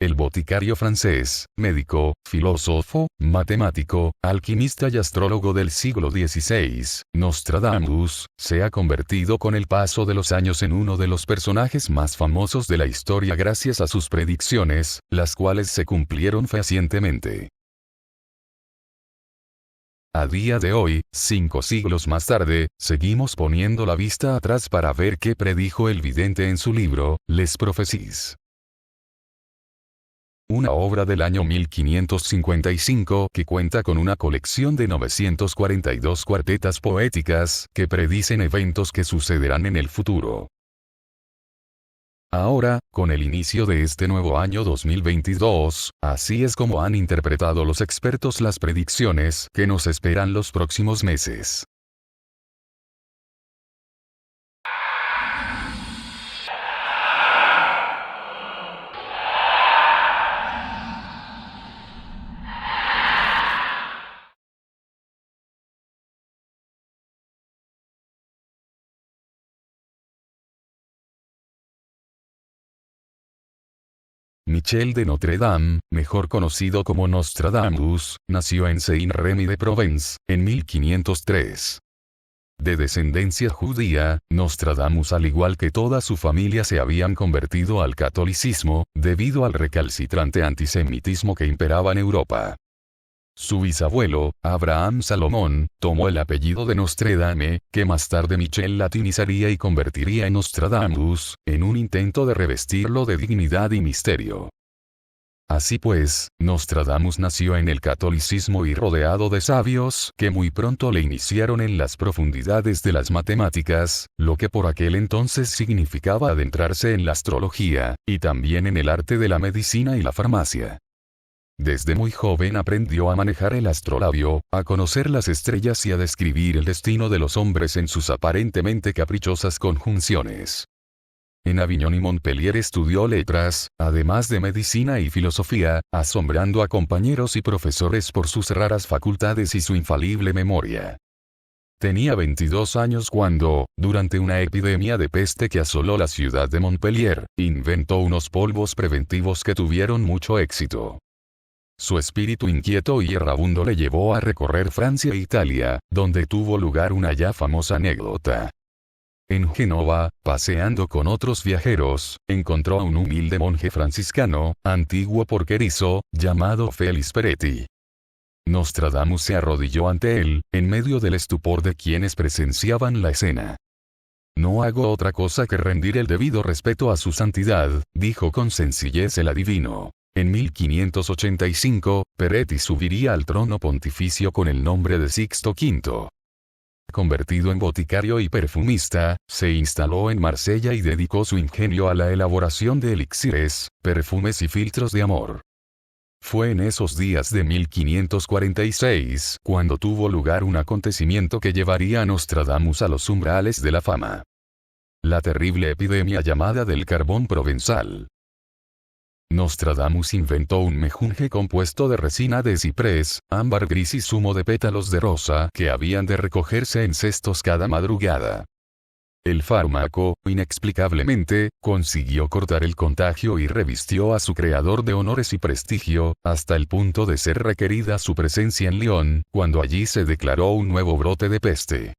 el boticario francés, médico, filósofo, matemático, alquimista y astrólogo del siglo XVI, Nostradamus, se ha convertido con el paso de los años en uno de los personajes más famosos de la historia gracias a sus predicciones, las cuales se cumplieron fehacientemente. A día de hoy, 5 siglos más tarde, seguimos poniendo la vista atrás para ver qué predijo el vidente en su libro, Les Prophéties. Una obra del año 1555 que cuenta con una colección de 942 cuartetas poéticas que predicen eventos que sucederán en el futuro. Ahora, con el inicio de este nuevo año 2022, así es como han interpretado los expertos las predicciones que nos esperan los próximos meses. Michel de Notre Dame, mejor conocido como Nostradamus, nació en Saint-Rémy de Provence, en 1503. De descendencia judía, Nostradamus al igual que toda su familia se habían convertido al catolicismo, debido al recalcitrante antisemitismo que imperaba en Europa. Su bisabuelo, Abraham Salomón, tomó el apellido de Nostredame, que más tarde Michel latinizaría y convertiría en Nostradamus, en un intento de revestirlo de dignidad y misterio. Así pues, Nostradamus nació en el catolicismo y rodeado de sabios que muy pronto le iniciaron en las profundidades de las matemáticas, lo que por aquel entonces significaba adentrarse en la astrología, y también en el arte de la medicina y la farmacia. Desde muy joven aprendió a manejar el astrolabio, a conocer las estrellas y a describir el destino de los hombres en sus aparentemente caprichosas conjunciones. En Aviñón y Montpellier estudió letras, además de medicina y filosofía, asombrando a compañeros y profesores por sus raras facultades y su infalible memoria. Tenía 22 años cuando, durante una epidemia de peste que asoló la ciudad de Montpellier, inventó unos polvos preventivos que tuvieron mucho éxito. Su espíritu inquieto y errabundo le llevó a recorrer Francia e Italia, donde tuvo lugar una ya famosa anécdota. En Génova, paseando con otros viajeros, encontró a un humilde monje franciscano, antiguo porquerizo, llamado Félix Peretti. Nostradamus se arrodilló ante él, en medio del estupor de quienes presenciaban la escena. «No hago otra cosa que rendir el debido respeto a su santidad», dijo con sencillez el adivino. En 1585, Peretti subiría al trono pontificio con el nombre de Sixto V. Convertido en boticario y perfumista, se instaló en Marsella y dedicó su ingenio a la elaboración de elixires, perfumes y filtros de amor. Fue en esos días de 1546 cuando tuvo lugar un acontecimiento que llevaría a Nostradamus a los umbrales de la fama. La terrible epidemia llamada del carbón provenzal. Nostradamus inventó un mejunje compuesto de resina de ciprés, ámbar gris y zumo de pétalos de rosa que habían de recogerse en cestos cada madrugada. El fármaco, inexplicablemente, consiguió cortar el contagio y revistió a su creador de honores y prestigio, hasta el punto de ser requerida su presencia en Lyon, cuando allí se declaró un nuevo brote de peste.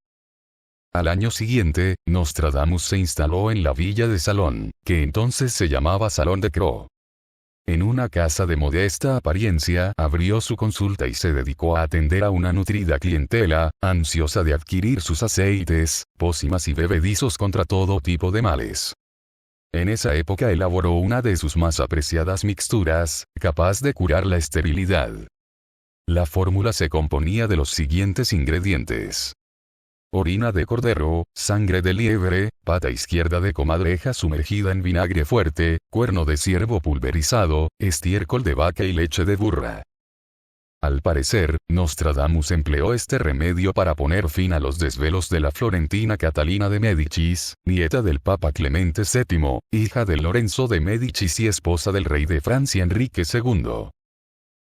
Al año siguiente, Nostradamus se instaló en la villa de Salón, que entonces se llamaba Salón de Cros. En una casa de modesta apariencia abrió su consulta y se dedicó a atender a una nutrida clientela, ansiosa de adquirir sus aceites, pócimas y bebedizos contra todo tipo de males. En esa época elaboró una de sus más apreciadas mixturas, capaz de curar la esterilidad. La fórmula se componía de los siguientes ingredientes: orina de cordero, sangre de liebre, pata izquierda de comadreja sumergida en vinagre fuerte, cuerno de ciervo pulverizado, estiércol de vaca y leche de burra. Al parecer, Nostradamus empleó este remedio para poner fin a los desvelos de la florentina Catalina de Médicis, nieta del Papa Clemente VII, hija de Lorenzo de Médicis y esposa del rey de Francia Enrique II.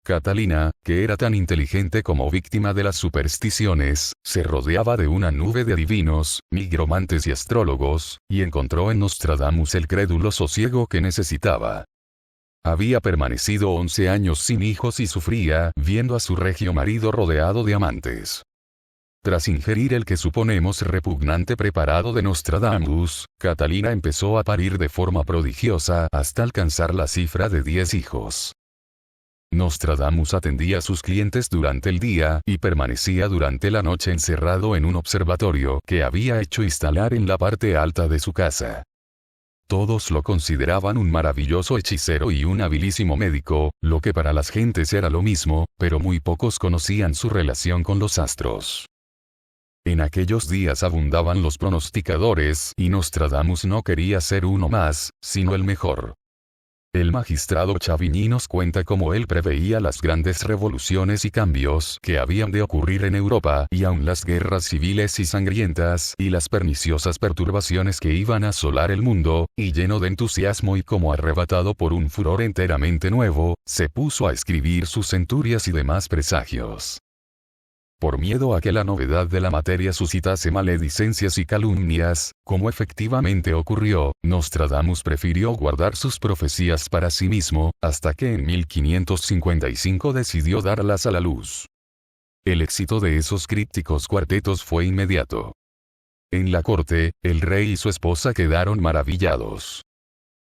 Catalina, que era tan inteligente como víctima de las supersticiones, se rodeaba de una nube de adivinos, nigromantes y astrólogos, y encontró en Nostradamus el crédulo sosiego que necesitaba. Había permanecido 11 años sin hijos y sufría viendo a su regio marido rodeado de amantes. Tras ingerir el que suponemos repugnante preparado de Nostradamus, Catalina empezó a parir de forma prodigiosa hasta alcanzar la cifra de 10 hijos. Nostradamus atendía a sus clientes durante el día y permanecía durante la noche encerrado en un observatorio que había hecho instalar en la parte alta de su casa. Todos lo consideraban un maravilloso hechicero y un habilísimo médico, lo que para las gentes era lo mismo, pero muy pocos conocían su relación con los astros. En aquellos días abundaban los pronosticadores y Nostradamus no quería ser uno más, sino el mejor. El magistrado Chavigny nos cuenta cómo él preveía las grandes revoluciones y cambios que habían de ocurrir en Europa y aun las guerras civiles y sangrientas y las perniciosas perturbaciones que iban a asolar el mundo, y lleno de entusiasmo y como arrebatado por un furor enteramente nuevo, se puso a escribir sus centurias y demás presagios. Por miedo a que la novedad de la materia suscitase maledicencias y calumnias, como efectivamente ocurrió, Nostradamus prefirió guardar sus profecías para sí mismo, hasta que en 1555 decidió darlas a la luz. El éxito de esos crípticos cuartetos fue inmediato. En la corte, el rey y su esposa quedaron maravillados.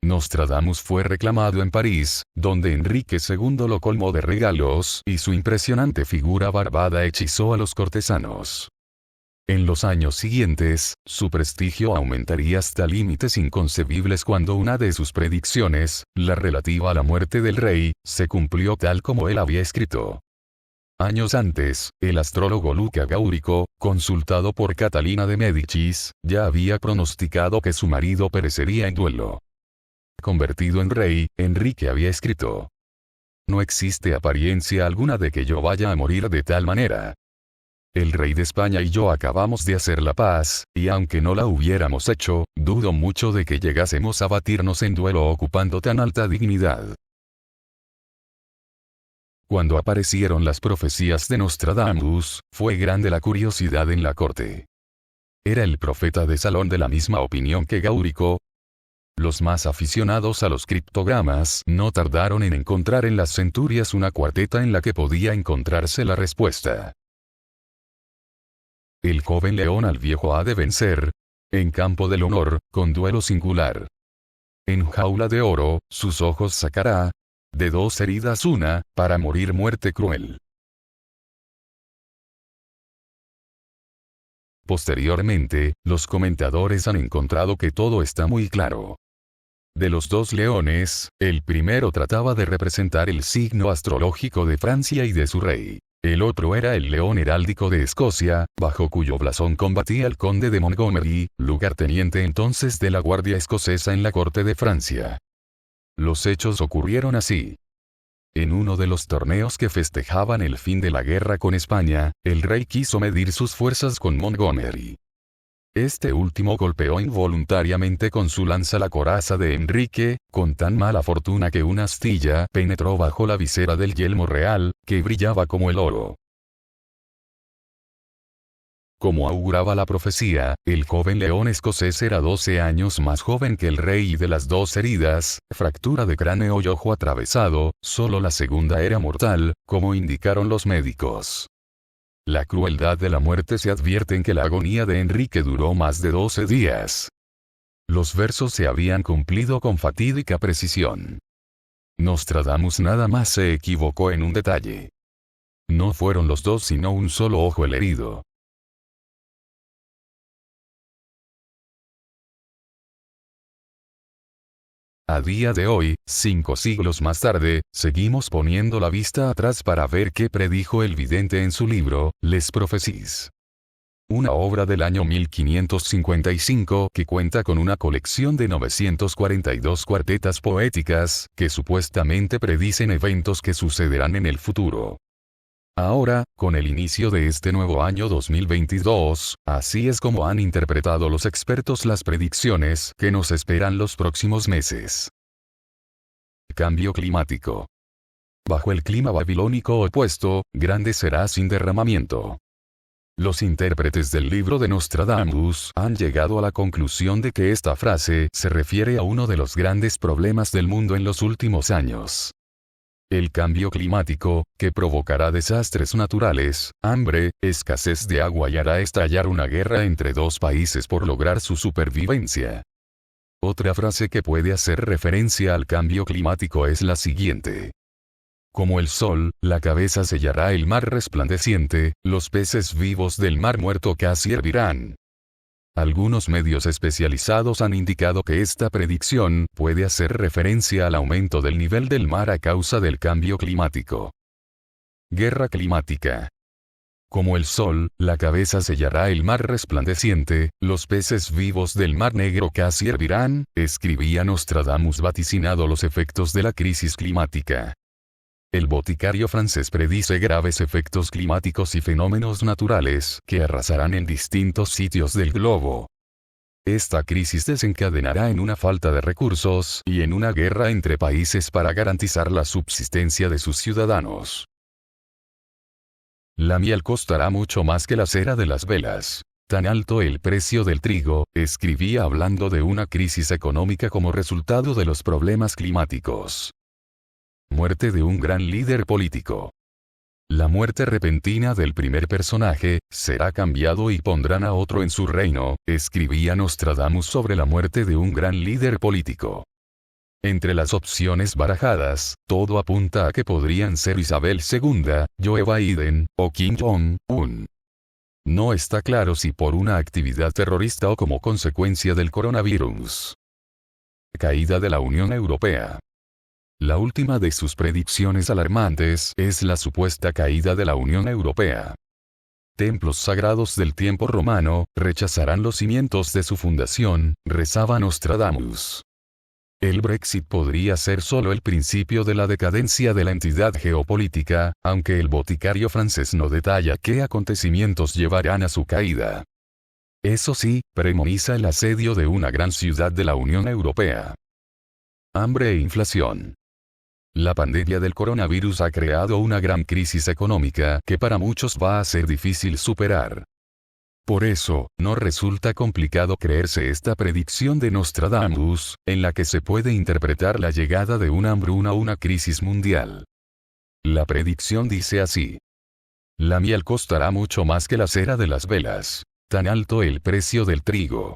Nostradamus fue reclamado en París, donde Enrique II lo colmó de regalos y su impresionante figura barbada hechizó a los cortesanos. En los años siguientes, su prestigio aumentaría hasta límites inconcebibles cuando una de sus predicciones, la relativa a la muerte del rey, se cumplió tal como él había escrito. Años antes, el astrólogo Luca Gaurico, consultado por Catalina de Médicis, ya había pronosticado que su marido perecería en duelo. Convertido en rey, Enrique había escrito: «No existe apariencia alguna de que yo vaya a morir de tal manera. El rey de España y yo acabamos de hacer la paz, y aunque no la hubiéramos hecho, dudo mucho de que llegásemos a batirnos en duelo ocupando tan alta dignidad». Cuando aparecieron las profecías de Nostradamus, fue grande la curiosidad en la corte. ¿Era el profeta de Salón de la misma opinión que Gaurico? Los más aficionados a los criptogramas no tardaron en encontrar en las centurias una cuarteta en la que podía encontrarse la respuesta. El joven león al viejo ha de vencer. En campo del honor, con duelo singular. En jaula de oro, sus ojos sacará. De dos heridas una, para morir muerte cruel. Posteriormente, los comentadores han encontrado que todo está muy claro. De los dos leones, el primero trataba de representar el signo astrológico de Francia y de su rey. El otro era el león heráldico de Escocia, bajo cuyo blasón combatía el conde de Montgomery, lugarteniente entonces de la Guardia Escocesa en la corte de Francia. Los hechos ocurrieron así. En uno de los torneos que festejaban el fin de la guerra con España, el rey quiso medir sus fuerzas con Montgomery. Este último golpeó involuntariamente con su lanza la coraza de Enrique, con tan mala fortuna que una astilla penetró bajo la visera del yelmo real, que brillaba como el oro. Como auguraba la profecía, el joven león escocés era 12 años más joven que el rey y de las dos heridas, fractura de cráneo y ojo atravesado, solo la segunda era mortal, como indicaron los médicos. La crueldad de la muerte se advierte en que la agonía de Enrique duró más de 12 días. Los versos se habían cumplido con fatídica precisión. Nostradamus nada más se equivocó en un detalle. No fueron los dos sino un solo ojo el herido. A día de hoy, 5 siglos más tarde, seguimos poniendo la vista atrás para ver qué predijo el vidente en su libro, Les Prophéties. Una obra del año 1555 que cuenta con una colección de 942 cuartetas poéticas, que supuestamente predicen eventos que sucederán en el futuro. Ahora, con el inicio de este nuevo año 2022, así es como han interpretado los expertos las predicciones que nos esperan los próximos meses. Cambio climático. Bajo el clima babilónico opuesto, grande será sin derramamiento. Los intérpretes del libro de Nostradamus han llegado a la conclusión de que esta frase se refiere a uno de los grandes problemas del mundo en los últimos años. El cambio climático, que provocará desastres naturales, hambre, escasez de agua y hará estallar una guerra entre dos países por lograr su supervivencia. Otra frase que puede hacer referencia al cambio climático es la siguiente. Como el sol, la cabeza sellará el mar resplandeciente, los peces vivos del mar muerto casi hervirán. Algunos medios especializados han indicado que esta predicción puede hacer referencia al aumento del nivel del mar a causa del cambio climático. Guerra climática. Como el sol, la cabeza sellará el mar resplandeciente, los peces vivos del mar negro casi hervirán, escribía Nostradamus vaticinado los efectos de la crisis climática. El boticario francés predice graves efectos climáticos y fenómenos naturales que arrasarán en distintos sitios del globo. Esta crisis desencadenará en una falta de recursos y en una guerra entre países para garantizar la subsistencia de sus ciudadanos. La miel costará mucho más que la cera de las velas. Tan alto el precio del trigo, escribía hablando de una crisis económica como resultado de los problemas climáticos. Muerte de un gran líder político. La muerte repentina del primer personaje, será cambiado y pondrán a otro en su reino, escribía Nostradamus sobre la muerte de un gran líder político. Entre las opciones barajadas, todo apunta a que podrían ser Isabel II, Joe Biden, o Kim Jong-un. No está claro si por una actividad terrorista o como consecuencia del coronavirus. Caída de la Unión Europea. La última de sus predicciones alarmantes es la supuesta caída de la Unión Europea. Templos sagrados del tiempo romano rechazarán los cimientos de su fundación, rezaba Nostradamus. El Brexit podría ser solo el principio de la decadencia de la entidad geopolítica, aunque el boticario francés no detalla qué acontecimientos llevarán a su caída. Eso sí, premoniza el asedio de una gran ciudad de la Unión Europea. Hambre e inflación. La pandemia del coronavirus ha creado una gran crisis económica que para muchos va a ser difícil superar. Por eso, no resulta complicado creerse esta predicción de Nostradamus, en la que se puede interpretar la llegada de una hambruna o una crisis mundial. La predicción dice así. La miel costará mucho más que la cera de las velas. Tan alto el precio del trigo.